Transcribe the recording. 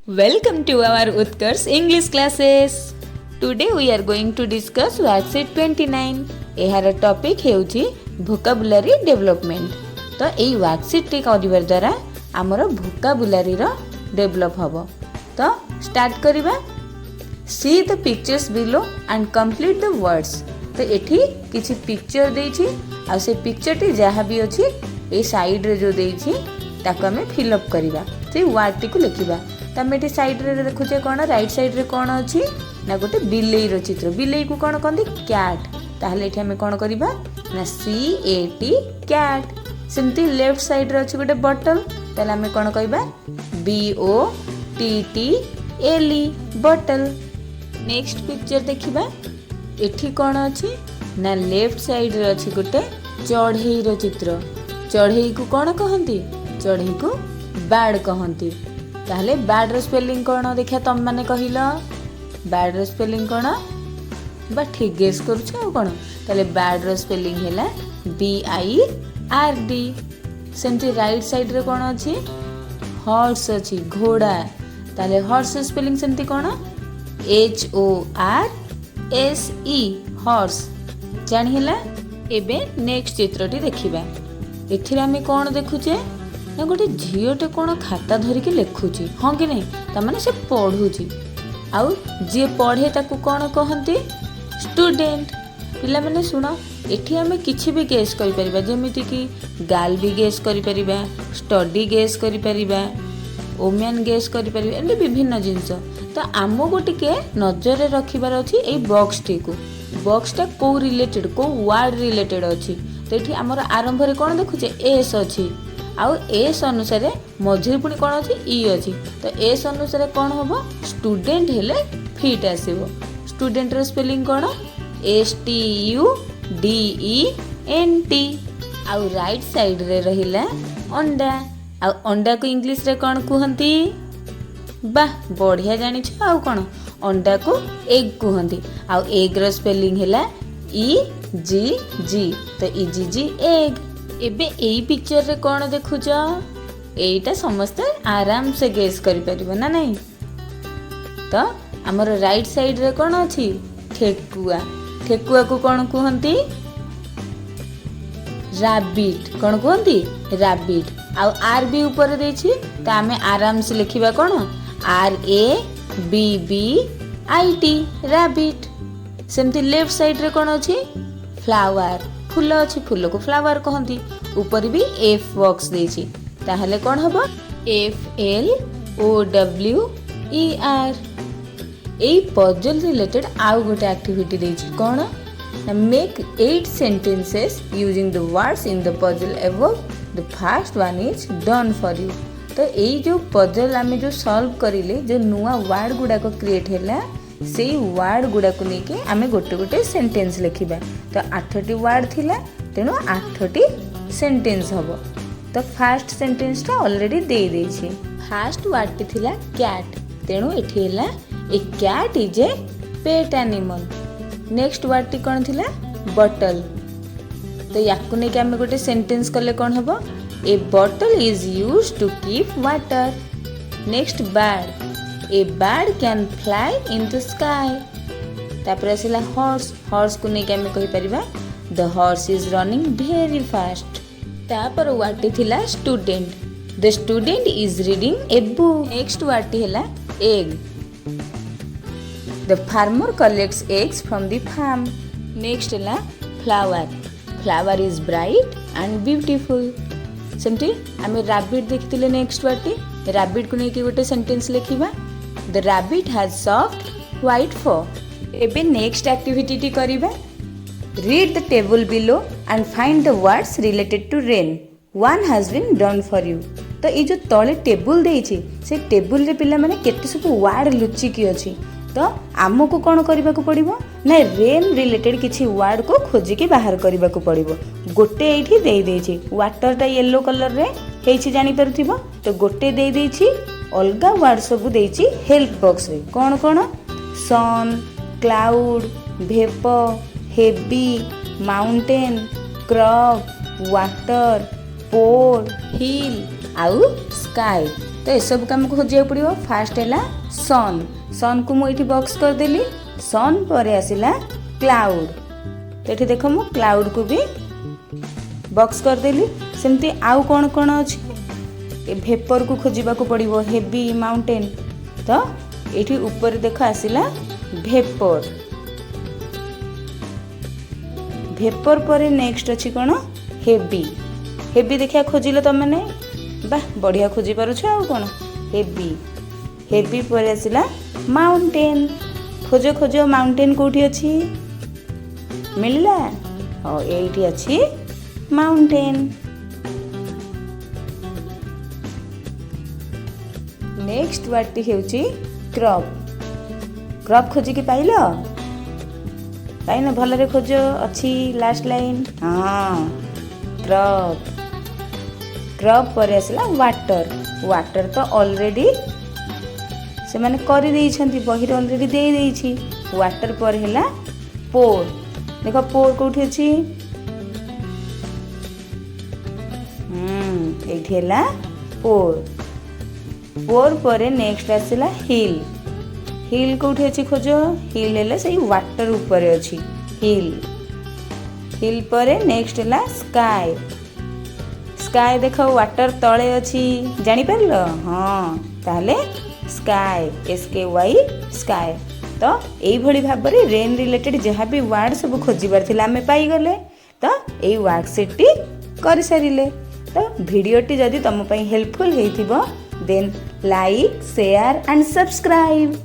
Welcome to our Utkarsh English classes. Today we are going to discuss worksheet 29. एहार topic हेउची vocabulary development. तो एई worksheet T करिवर द्वारा हमर vocabulary रो develop हबो. तो स्टार्ट करिबा. See the pictures below and complete the words. तो एठी किछि पिक्चर देछि आ से पिक्चर टी जहा भी अछि ए साइड रे जो देछि ताको हमें फिल अप करिबा. से वर्ड टी को लिखिबा. तमें ये साइड रे देखुचे कौन राइट साइड रे कौन अच्छी ना गोटे बिलेई रो चित्र. बिलेई को कौन कहते कैट. ताहले एठी हमें कौन करिबा ना CAT कैट. सेमती लेफ्ट साइड रे अच्छी गोटे बॉटल. ताहले हमें कौन कहबा BOTTLE बॉटल. नेक्स्ट पिक्चर देखिबा. एठी कौन अच्छी ना लेफ्ट साइड रे अच्छी गोटे चढ़ई रो चित्र. चढ़ई को कौन कहती चढ़ई को बैड कहती. ताहले बैड रो स्पेलिंग कौन देखा तुम माने कहिलो. बैड रो स्पेलिंग कौन बा ठीक गेस करूछ आ कौन. ताहले बैड रो स्पेलिंग हैला BIRD. सेमती राइट साइड रे कौन अछि हॉर्स अछि घोड़ा. ताहले हॉर्स रो स्पेलिंग सेमती कौन HORSE हॉर्स. जानि हैला. एबे नेक्स्ट चित्रटी देखिबा. एथिरा हमें कौन देखुचे ना गोटे झीटे कौन खाता धरिकी लिखुची. हाँ कि नहीं तार से पढ़ुची. आउ जी पढ़े ताकू कौन कहती स्टूडेंट. पिला माने सुन एठी हमें किछि भी गेस करि परिबा. जेमिति कि गाल भी गेस करि परिबा, स्टडी गेस करि परिबा, ओमेन गेस करि परिबा. एंड विभिन्न जिंस. तो आमको टिके नजर रे रखिबार अछि ए बॉक्स टी को. बॉक्स टा को रिलेटेड को वर्ड रिलेटेड अछि. तो एठी हमर आरंभ रे कौन देखुचे एस अछि. आउ एस अनुसार मझिर पुणी कौन अच्छी इ अच्छी. तो एस अनुसार कौन हम स्टूडेंट हेले फिट आसो. स्टूडेंट रो स्पेलिंग कौन STUDENT. आउ राइट साइड रे रहिला अंडा. आउ अंडा को इंग्लिश रे कौन कहती वाह बढ़िया जानी छ. आउ कौन अंडा को एग कहती. आउ एग रो स्पेलिंग हैला EGG. तो EGG एग. एबे एई पिक्चर रे कौन देखुच एटा समस्त आराम से गेस करि परिबो ना नहीं. तो हमर राइट साइड रे कौन अछि ठेकुआ. ठेकुआ को कौन कहंती रैबिट. कौन कहंती रैबिट. आउ आर भी ऊपर देछि त हमें आराम से लिखिबा कौन RABBIT रैबिट. सेमती लेफ्ट साइड रे कौन अछि फ्लावर. फूल अच्छी फूल को फ्लावर कहती. ऊपर भी F बॉक्स देछि. ताहले कौन हबो FLOWER. एई पजल रिलेटेड आउ गोटे एक्टिविटी देछि कौन make 8 sentences using the words in the puzzle above. The first one is done for you. तो एई जो पजल आमे जो सॉल्व करिले जो नुआ वर्ड गुडा को क्रिएट हैला से वर्ड गुडा को लेके आमे गोटे गोटे सेंटेंस लिखिबा. तो 8टी वर्ड थिला तेनो 8टी सेंटेंस हबो. तो फर्स्ट सेंटेंस टा ऑलरेडी दे देछि. फर्स्ट वर्ड टी थिला कैट. तेनो एठी हैला a cat is a pet animal. Next word टी कोन थिला बॉटल. तो याकु ने के आमे गोटे सेंटेंस करले कोन हबो a bottle is used to keep water. Next word a bird can fly in the sky. तापर आसिला हॉर्स. हॉर्स को नहीं हमें कहि परिबा the horse is running very fast. तापर वर्ड थिला student. The student is reading a book. Next word हैला egg. The farmer collects eggs from the farm. Next हैला flower. Flower is bright and beautiful. सेमती आमे rabbit देखितिले. Next word rabbit को नहीं गोटे सेंटेंस लिखिबा the rabbit has soft white fur. एबे नेक्स्ट एक्टिविटी टी करिबा. Read the table below and find the words related to rain. One has been done for you. तो ये जो तले टेबल देछि से टेबल रे पिला माने केते सब वर्ड लुचि की अछि. तो आमको कौन करबा को पड़िबो ना रेन रिलेटेड किछि वर्ड को खोजि के बाहर करबा को पड़िबो. गोटे एठी दे देछि वाटर टा येलो कलर रे हेछि जानि परथिबो. तो गोटे दे देछि अलगा वर्ड सब देछि हेल्प बॉक्स रे. कौन कौन sun, cloud, vapour, heavy, mountain, crop, water, pole, hill आउ स्काई. तो ये सब काम खोजा पड़ो। फास्ट है सन, सन को मुझे बॉक्स करदेली। सन पर आसला क्लाउड, तो ये देख मु क्लाउड को भी बॉक्स करदेली। सेमती आउ कौन कौन अच्छी भेपर को खोजा पड़ो, हेवी माउंटेन, तो ये ऊपर देख आसला भेपर। भेपर पर नेक्स्ट अच्छी कौन हेवी, हेवी देखा खोजिल तुम मैंने बा बढ़िया खोजी पारुछ। आ कौन हेवी, हेवी पर आसला माउंटेन। खोज खोज माउंटेन कोठी अच्छी मिलला, हाँ ये अच्छी माउंटेन। नेक्स्ट वर्ड हेउची क्रॉप। क्रॉप खोजिकी पाइल पाइन भलरे खोज अच्छी लास्ट लाइन, हाँ क्रॉप। क्रॉप पर आसला वाटर। वाटर तो ऑलरेडी से माने करी देइछंती, बहिर ऑलरेडी दे देइछि। वाटर पर हैला पोर। देखो पोर कोठी अछि, एठी हैला पोर। पोर पर नेक्स्ट आसला हिल। हिल कोठी अछि खोज, हिल हैला सही वाटर ऊपर अछि हिल। हिल पर नेक्स्ट हैला स्काई। स्काई देख वाटर तले अछि, जानि परलो, हाँ ताले स्काई, SKY स्काई। तो यही भली भाव में रेन रिलेटेड जहाँ भी वर्ड सब खोजिबार थिला आमे पाई गले। तो यही वर्कशीट टी कर सारिले। तो वीडियोटी जदि तुम पई हेल्पफुल हेइथिबो then like share and subscribe.